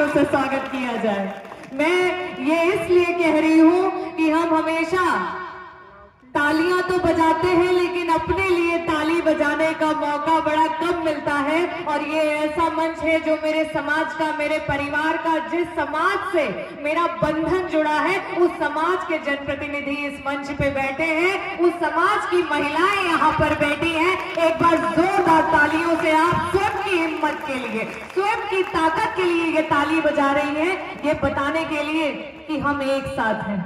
से स्वागत किया जाए। मैं ये इसलिए कह रही हूं कि हम हमेशा तालियां तो बजाते हैं लेकिन अपने लिए ताली बजाने का मौका बड़ा कम मिलता है, और ये ऐसा मंच है जो मेरे समाज का, मेरे परिवार का, जिस समाज से मेरा बंधन जुड़ा है उस समाज के जनप्रतिनिधि इस मंच पे बैठे हैं, उस समाज की महिलाएं यहाँ पर बैठी हैं। एक बार जोरदार तालियों से आप स्वयं की हिम्मत के लिए, स्वयं की ताकत के लिए ये ताली बजा रही है, ये बताने के लिए कि हम एक साथ हैं।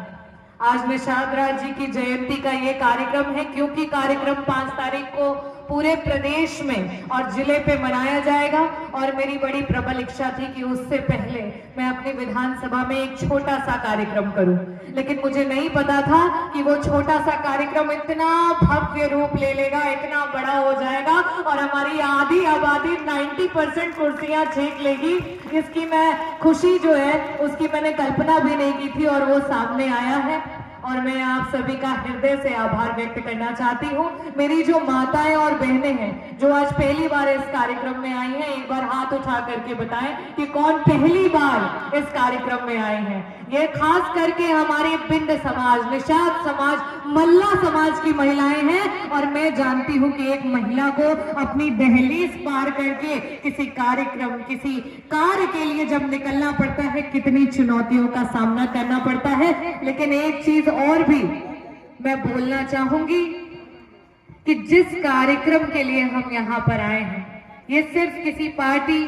आज निषाद राज जी की जयंती का ये कार्यक्रम है, क्योंकि कार्यक्रम 5 तारीख को पूरे प्रदेश में और जिले पे मनाया जाएगा, और मेरी बड़ी प्रबल इच्छा थी कि उससे पहले मैं अपनी विधानसभा में एक छोटा सा कार्यक्रम करूं, लेकिन मुझे नहीं पता था कि वो छोटा सा कार्यक्रम इतना भव्य रूप ले लेगा, इतना बड़ा हो जाएगा और हमारी आधी आबादी 90% कुर्सियां छीन लेगी। इसकी मैं खुशी जो है उसकी मैंने कल्पना भी नहीं की थी, और वो सामने आया है, और मैं आप सभी का हृदय से आभार व्यक्त करना चाहती हूँ। मेरी जो माताएं और बहनें हैं जो आज पहली बार इस कार्यक्रम में आई हैं, एक बार हाथ उठा करके बताएं कि कौन पहली बार इस कार्यक्रम में आए हैं। ये खास करके हमारे पिंड समाज, निषाद समाज, मल्ला समाज की महिलाएं हैं, और मैं जानती हूँ कि एक महिला को अपनी दहलीज पार करके किसी कार्यक्रम, किसी कार्य के लिए जब निकलना पड़ता है कितनी चुनौतियों का सामना करना पड़ता है। लेकिन एक चीज और भी मैं बोलना चाहूंगी कि जिस कार्यक्रम के लिए हम यहाँ पर आए हैं, ये सिर्फ किसी पार्टी,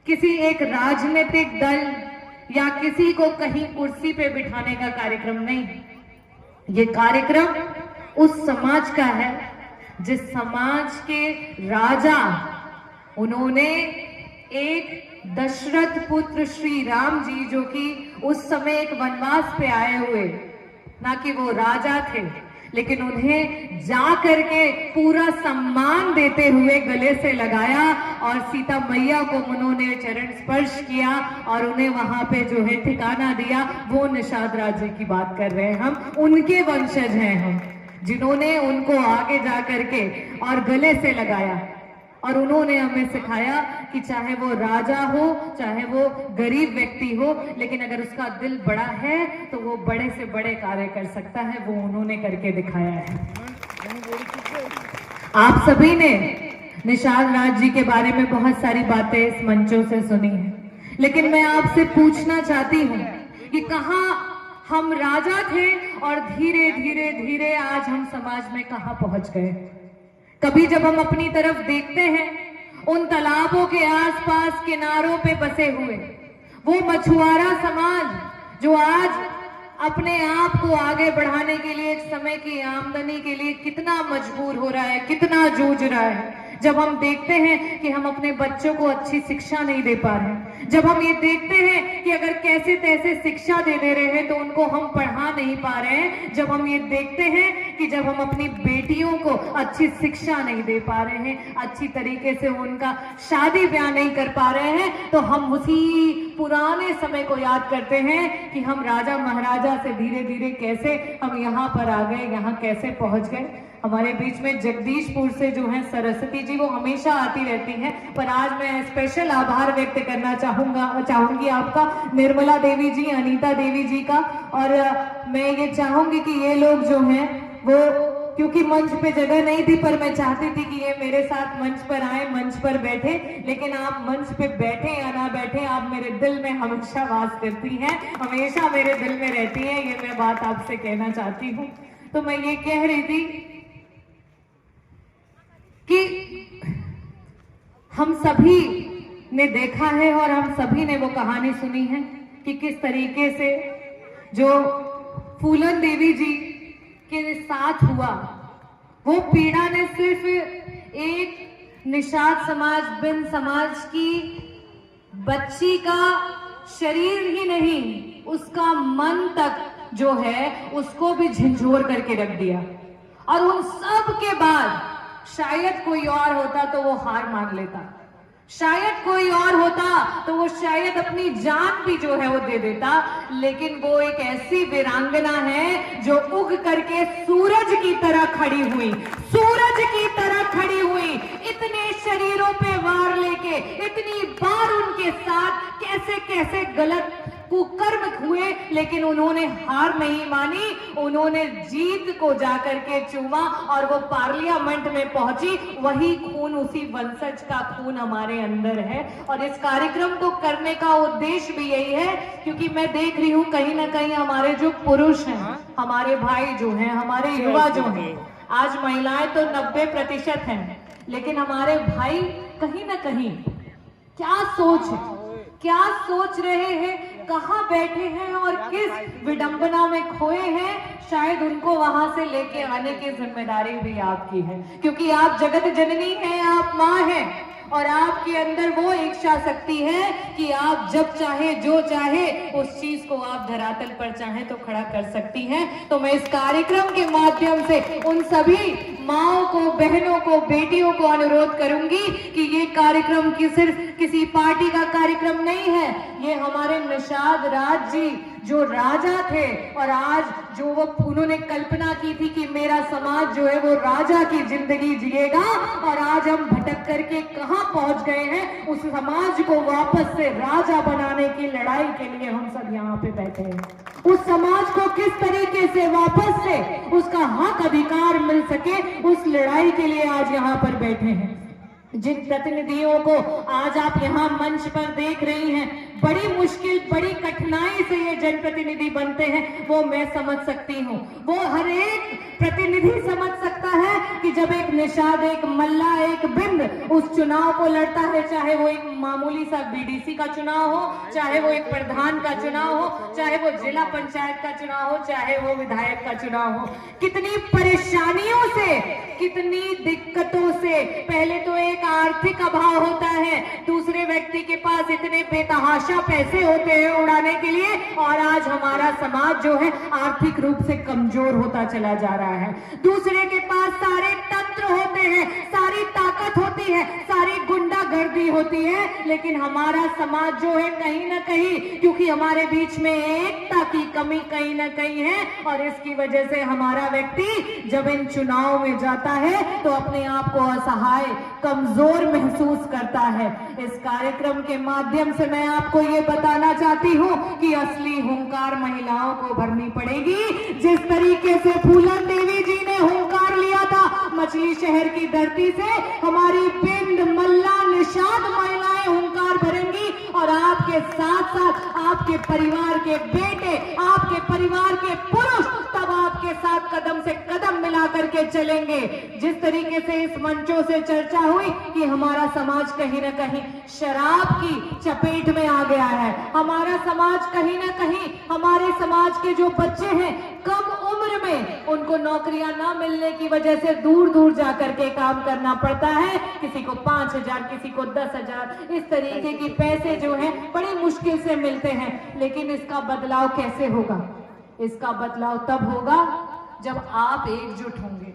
किसी एक राजनीतिक दल या किसी को कहीं कुर्सी पे बिठाने का कार्यक्रम नहीं। ये कार्यक्रम उस समाज का है जिस समाज के राजा, उन्होंने एक दशरथ पुत्र श्री राम जी, जो कि उस समय एक वनवास पे आए हुए, ना कि वो राजा थे, लेकिन उन्हें जा करके पूरा सम्मान देते हुए गले से लगाया और सीता मैया को उन्होंने चरण स्पर्श किया और उन्हें वहां पे जो है ठिकाना दिया। वो निषाद राज जी की बात कर रहे हैं हम, उनके वंशज हैं हम, जिन्होंने उनको आगे जा करके और गले से लगाया, और उन्होंने हमें सिखाया कि चाहे वो राजा हो, चाहे वो गरीब व्यक्ति हो, लेकिन अगर उसका दिल बड़ा है तो वो बड़े से बड़े कार्य कर सकता है। वो उन्होंने करके दिखाया है। आप सभी ने निषाद राज जी के बारे में बहुत सारी बातें इस मंचों से सुनी है, लेकिन मैं आपसे पूछना चाहती हूँ कि कहाँ हम राजा थे और धीरे धीरे धीरे आज हम समाज में कहाँ पहुंच गए। कभी जब हम अपनी तरफ देखते हैं, उन तालाबों के आसपास किनारों पे बसे हुए वो मछुआरा समाज जो आज अपने आप को आगे बढ़ाने के लिए, एक समय की आमदनी के लिए कितना मजबूर हो रहा है, कितना जूझ रहा है। जब हम देखते हैं कि हम अपने बच्चों को अच्छी शिक्षा नहीं दे पा रहे, जब हम ये देखते हैं कि अगर कैसे तैसे शिक्षा दे दे रहे हैं तो उनको हम पढ़ा नहीं पा रहे हैं, जब हम ये देखते हैं कि जब हम अपनी बेटियों को अच्छी शिक्षा नहीं दे पा रहे हैं, अच्छी तरीके से उनका शादी ब्याह नहीं कर पा रहे हैं, तो हम उसी पुराने समय को याद करते हैं कि हम राजा महाराजा से धीरे धीरे कैसे हम यहाँ पर आ गए, यहाँ कैसे पहुंच गए। हमारे बीच में जगदीशपुर से जो है सरस्वती जी, वो हमेशा आती रहती हैं, पर आज मैं स्पेशल आभार व्यक्त करना चाहूंगी आपका, निर्मला देवी जी, अनीता देवी जी का। और मैं ये चाहूंगी कि ये लोग जो हैं वो, क्योंकि मंच पे जगह नहीं थी, पर मैं चाहती थी कि ये मेरे साथ मंच पर आए, मंच पर बैठे, लेकिन आप मंच पे बैठे या ना बैठे, आप मेरे दिल में हमेशा वास करती हैं, हमेशा मेरे दिल में रहती हैं, ये मैं बात आपसे कहना चाहती हूँ। तो मैं ये कह रही थी कि हम सभी ने देखा है और हम सभी ने वो कहानी सुनी है कि किस तरीके से जो फूलन देवी जी के साथ हुआ, वो पीड़ा ने सिर्फ एक निषाद समाज, बिन समाज की बच्ची का शरीर ही नहीं, उसका मन तक जो है उसको भी झंझोर करके रख दिया। और उन सब के बाद शायद कोई और होता तो वो हार मान लेता, शायद कोई और होता तो वो शायद अपनी जान भी जो है वो दे देता, लेकिन वो एक ऐसी वीरांगना है जो उग करके सूरज की तरह खड़ी हुई, सूरज की तरह खड़ी हुई, इतने शरीरों पे वार लेके, इतनी बार उनके साथ कैसे से कैसे गलत कुकर्म हुए, लेकिन उन्होंने हार नहीं मानी, उन्होंने जीत को जाकर के चूमा और वो पार्लियामेंट में पहुंची। वही खून, उसी वंशज का खून हमारे अंदर है और इस कार्यक्रम को करने का उद्देश्य भी यही है, क्योंकि मैं देख रही हूं कहीं ना कहीं हमारे जो पुरुष हैं, हमारे भाई जो हैं, हमारे युवा जो हैं, आज महिलाएं तो 90% हैं, लेकिन हमारे भाई कहीं ना कहीं क्या सोच रहे हैं, कहाँ बैठे हैं और किस विडंबना में खोए हैं, शायद उनको वहां से लेके आने की जिम्मेदारी भी आपकी है, क्योंकि आप जगत जननी हैं, आप माँ हैं और आपके अंदर वो इच्छा शक्ति है कि आप जब चाहे जो चाहे उस चीज को आप धरातल पर चाहे तो खड़ा कर सकती हैं। तो मैं इस कार्यक्रम के माध्यम से उन सभी माओं को, बहनों को, बेटियों को अनुरोध करूंगी कि ये कार्यक्रम की सिर्फ किसी पार्टी का कार्यक्रम नहीं है, ये हमारे निषाद राज जी जो राजा थे और आज जो वो उन्होंने कल्पना की थी कि मेरा समाज जो है वो राजा की जिंदगी जिएगा, और आज हम भटक करके कहां पहुंच गए हैं, उस समाज को वापस से राजा बनाने की लड़ाई के लिए हम सब यहाँ पे बैठे हैं। उस समाज को किस तरीके से वापस से उसका हक अधिकार मिल सके, उस लड़ाई के लिए आज यहाँ पर बैठे हैं। जिन प्रतिनिधियों को आज आप यहाँ मंच पर देख रही हैं, बड़ी मुश्किल, बड़ी कठिनाई से ये जनप्रतिनिधि बनते हैं, वो मैं समझ सकती हूँ। वो हर एक प्रतिनिधि समझ सकता है कि जब एक निषाद, एक मल्ला, एक बिंद उस चुनाव को लड़ता है, चाहे वो एक मामूली सा बीडीसी का चुनाव हो, चाहे वो एक प्रधान का चुनाव हो, चाहे वो जिला पंचायत का चुनाव हो, चाहे वो विधायक का चुनाव हो, कितनी परेशानियों से, कितनी दिक्कतों से, पहले तो एक आर्थिक अभाव होता है, दूसरे व्यक्ति के पास इतने बेतहाशा पैसे होते हैं उड़ाने के लिए, और आज हमारा समाज जो है आर्थिक रूप से कमजोर होता चला जा रहा है। दूसरे के पास सारे तंत्र होते हैं, सारी ताकत होती है, सारी गुंडागर्दी होती है, लेकिन हमारा समाज जो है कहीं ना कहीं, क्योंकि हमारे बीच में एकता की कमी कहीं ना कहीं है, और इसकी वजह से हमारा व्यक्ति जब इन चुनाव में जाता है तो अपने आप को असहाय, कमजोर महसूस करता है। इस कार्यक्रम के माध्यम से मैं आपको ये बताना चाहती हूँ कि असली हुंकार महिलाओं को भरनी पड़ेगी। जिस तरीके से फूलन देवी जी ने हुंकार लिया था मछली शहर की धरती से, हमारी बिंद, मल्ला, निषाद महिलाएं हुंकार भरेंगी, और आपके साथ साथ आपके परिवार के बेटे, आपके परिवार के पुरुष तब आपके साथ कदम से कदम मिला करके चलेंगे। जिस तरीके से इस मंचों से चर्चा हुई कि हमारा समाज कहीं ना कहीं शराब की चपेट में आ गया है, हमारा समाज कहीं ना कहीं, हमारे समाज के जो बच्चे हैं कम उम्र में उनको नौकरियां ना मिलने की वजह से दूर दूर जाकर के काम करना पड़ता है, किसी को 5,000, किसी को 10,000, इस तरीके की पैसे जो है बड़ी मुश्किल से मिलते हैं। लेकिन इसका बदलाव कैसे होगा? इसका बदलाव तब होगा जब आप एकजुट होंगे।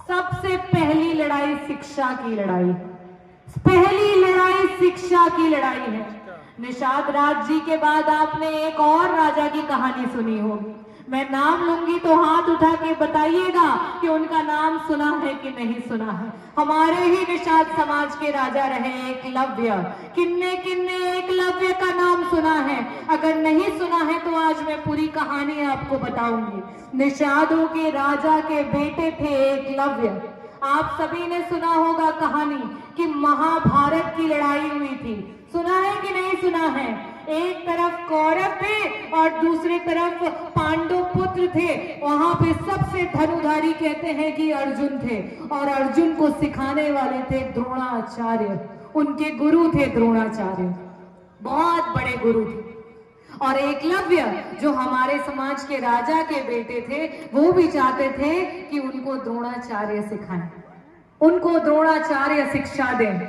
सबसे पहली लड़ाई शिक्षा की लड़ाई, पहली लड़ाई शिक्षा की लड़ाई है। निषाद राज जी के बाद आपने एक और राजा की कहानी सुनी होगी, मैं नाम लूंगी तो हाथ उठा के बताइएगा कि उनका नाम सुना है कि नहीं सुना है। हमारे ही निषाद समाज के राजा रहे एकलव्य। किन्ने किन्ने एकलव्य का नाम सुना है? अगर नहीं सुना है तो आज मैं पूरी कहानी आपको बताऊंगी। निषादों के राजा के बेटे थे एकलव्य। आप सभी ने सुना होगा कहानी कि महाभारत की लड़ाई हुई थी, सुना है कि नहीं सुना है? एक तरफ कौरव थे और दूसरी तरफ पांडव पुत्र थे। वहां पे सबसे धनुधारी कहते हैं कि अर्जुन थे, और अर्जुन को सिखाने वाले थे द्रोणाचार्य। उनके गुरु थे द्रोणाचार्य, बहुत बड़े गुरु थे। और एकलव्य जो हमारे समाज के राजा के बेटे थे, वो भी चाहते थे कि उनको द्रोणाचार्य सिखाएं, उनको द्रोणाचार्य शिक्षा दें,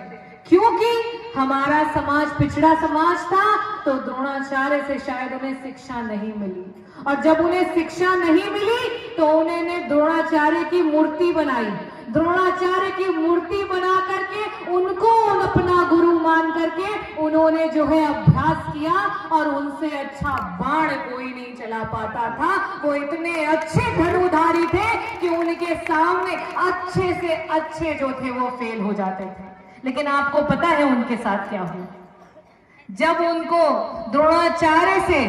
क्योंकि हमारा समाज पिछड़ा समाज था, तो द्रोणाचार्य से शायद उन्हें शिक्षा नहीं मिली। और जब उन्हें शिक्षा नहीं मिली तो उन्होंने द्रोणाचार्य की मूर्ति बनाई। द्रोणाचार्य की मूर्ति बना करके उनको अपना गुरु मान करके उन्होंने जो है अभ्यास किया, और उनसे अच्छा बाण कोई नहीं चला पाता था। वो इतने अच्छे धनुधारी थे कि उनके सामने अच्छे से अच्छे जो थे वो फेल हो जाते थे। लेकिन आपको पता है उनके साथ क्या हुआ? जब उनको द्रोणाचार्य से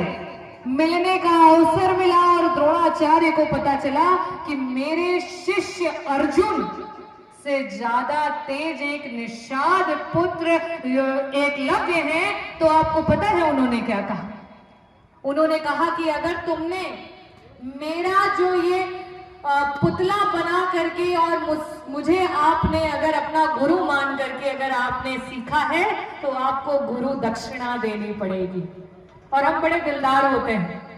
मिलने का अवसर मिला और द्रोणाचार्य को पता चला कि मेरे शिष्य अर्जुन से ज्यादा तेज एक निषाद पुत्र एकलव्य है, तो आपको पता है उन्होंने क्या कहा? उन्होंने कहा कि अगर तुमने मेरा जो ये पुतला बना करके और मुझे आपने अगर अपना गुरु मान करके अगर आपने सीखा है, तो आपको गुरु दक्षिणा देनी पड़ेगी। और हम बड़े दिलदार होते हैं,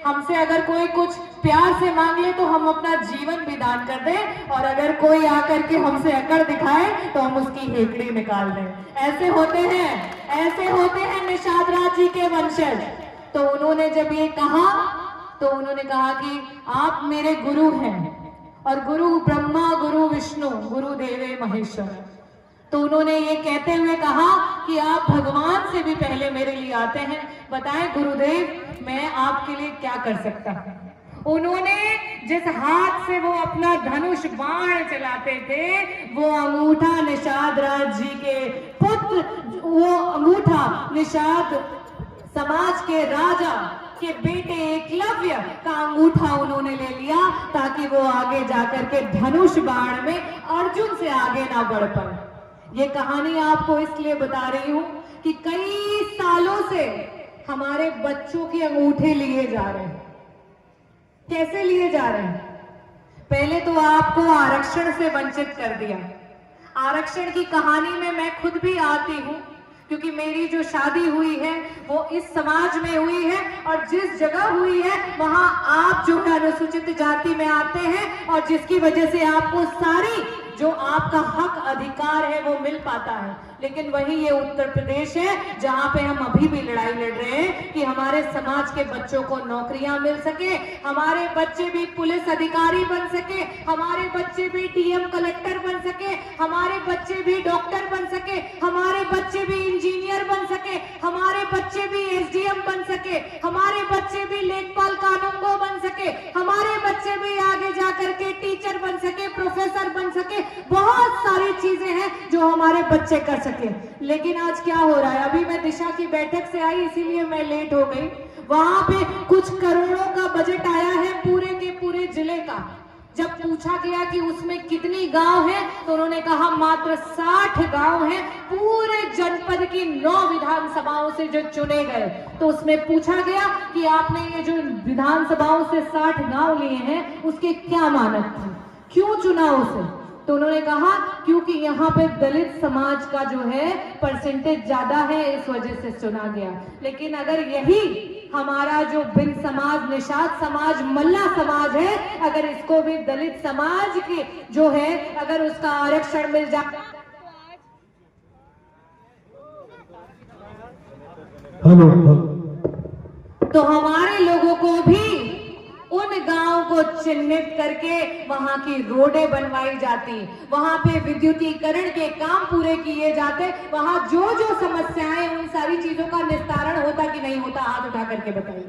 हमसे अगर कोई कुछ प्यार से मांग ले तो हम अपना जीवन भी दान कर दें, और अगर कोई आकर के हमसे अकड़ दिखाए तो हम उसकी हेकड़ी निकाल दें। ऐसे होते हैं निषाद राज जी के वंशज। तो उन्होंने जब ये कहा तो उन्होंने कहा कि आप मेरे गुरु हैं, और गुरु ब्रह्मा, गुरु विष्णु, गुरु देवे महेश्वर। तो उन्होंने ये कहते हुए कहा कि आप भगवान से भी पहले मेरे लिए आते हैं, बताएं गुरुदेव मैं आपके लिए क्या कर सकता हूं। उन्होंने जिस हाथ से वो अपना धनुष बाण चलाते थे, वो अंगूठा निषाद राज जी के पुत्र, वो अंगूठा निषाद समाज के राजा के बेटे एकलव्य का अंगूठा उन्होंने ले लिया, ताकि वो आगे जाकर के धनुष बाण में अर्जुन से आगे ना बढ़ पाए। ये कहानी आपको इसलिए बता रही हूं कि कई सालों से हमारे बच्चों के अंगूठे लिए जा रहे हैं। कैसे लिए जा रहे हैं? पहले तो आपको आरक्षण से वंचित कर दिया। आरक्षण की कहानी में मैं खुद भी आती हूं, क्योंकि मेरी जो शादी हुई है वो इस समाज में हुई है, और जिस जगह हुई है वहां आप जो है अनुसूचित जाति में आते हैं, और जिसकी वजह से आपको सारी जो आपका हक अधिकार है वो मिल पाता है। लेकिन वही ये उत्तर प्रदेश है जहां पे हम अभी भी लड़ाई लड़ रहे हैं कि हमारे समाज के बच्चों को नौकरियां मिल सके, हमारे बच्चे भी पुलिस अधिकारी बन सके, हमारे बच्चे भी डीएम कलेक्टर बन सके, हमारे बच्चे भी डॉक्टर बन सके, हमारे बच्चे भी इंजीनियर बन सके, हमारे बच्चे भी एसडीएम बन सके, हमारे बच्चे भी लेखपाल कानूनगो बन सके, हमारे बच्चे भी आगे जाकर के टीचर बन सके, प्रोफेसर बन सके। बहुत सारी चीजें हैं जो हमारे बच्चे कर सके। लेकिन आज क्या हो रहा है? अभी मैं दिशा की बैठक से आई, इसीलिए मैं लेट हो गई। वहां पे कुछ करोड़ों का बजट आया है पूरे के पूरे जिले का। जब पूछा गया कि उसमें कितनी गांव है, तो उन्होंने कहा मात्र 60 गांव हैं पूरे जनपद की 9 विधानसभाओं से जो चुने गए। तो उसमें पूछा गया कि आपने ये जो विधानसभाओं से 60 गांव लिए हैं उसके क्या मानक थे, क्यों चुना उसे? तो उन्होंने कहा क्योंकि यहाँ पे दलित समाज का जो है परसेंटेज ज्यादा है, इस वजह से चुना गया। लेकिन अगर यही हमारा जो बिन समाज, निषाद समाज, मल्ला समाज है, अगर इसको भी दलित समाज की जो है अगर उसका आरक्षण मिल जाए, तो हमारे लोगों को भी उन गांव को चिन्हित करके वहां की रोडें बनवाई जाती, वहां पे विद्युतीकरण के काम पूरे किए जाते, वहां जो जो समस्याएं, उन सारी चीजों का निस्तारण होता कि नहीं होता? हाथ उठा करके बताइए,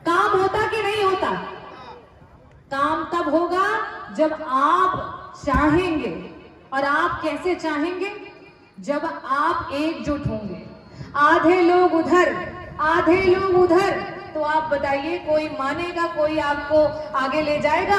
काम होता कि नहीं होता? काम तब होगा जब आप चाहेंगे। और आप कैसे चाहेंगे? जब आप एकजुट होंगे। आधे लोग उधर, आधे लोग उधर, तो आप बताइए कोई मानेगा, कोई आपको आगे ले जाएगा?